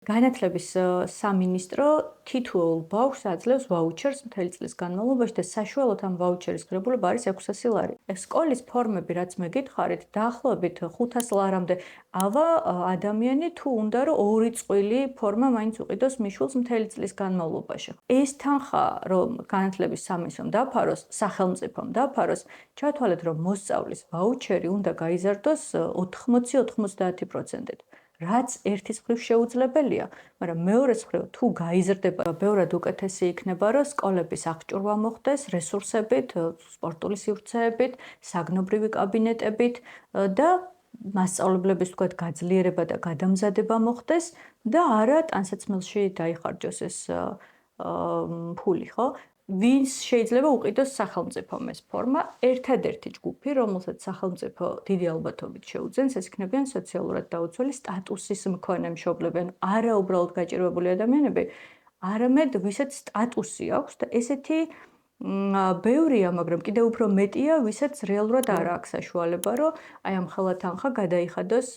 განათლების სამინისტრო თითოეულ ბავშვს აძლევს ვაუჩერს მთელი წლის განმავლობაში და საშუალოდ ამ ვაუჩერის ღირებულება არის 600 ლარი. სკოლის ფორმები, რაც მე გითხარით, დაახლოებით 500 ლარამდე ავა ადამიანი თუ უნდა რომ 2 წყვილი ფორმა მაინც უყიდოს მიშულს მთელი წლის განმავლობაში. ეს თანხა რომ განათლების სამინისტრომ დაფაროს, სახელმწიფომ დაფაროს, ჩავთვალეთ რომ მოსწავლის ვაუჩერი უნდა გაიზარდოს 80-90%-ით. რაც ერთის მხრივ შეუძლებელია, მაგრამ მეორეს მხრივ თუ გაიზრდება, ბევრად უკეთესი იქნება, რომ სკოლების აღჭურვა მოხდეს რესურსებით, სპორტული სივრცეებით, საგნობრივი კაბინეტებით და მასწავლებლების თქვათ გაძლიერება და გადამზადება მოხდეს და არა ტანსაცმელში დაიხარჯოს ეს ფული, ხო? ვინც შეიძლება უყიდოს სახელმწიფომ ეს ფორმა, ერთადერთი ჯგუფი, რომელსაც სახელმწიფო დიდი ალბათობით შეუძენს, ეს იქნებიან სოციალურად დაუცველი სტატუსის მქონე მშობლები, ანუ არა უბრალოდ გაჭირვებული ადამიანები, არამედ ვისაც სტატუსი აქვს და ესეთი ბევრია, მაგრამ კიდევ უფრო მეტია, ვისაც რეალურად არ აქვს საშუალება, რომ აი ამ ხელათანხა გადაიხადოს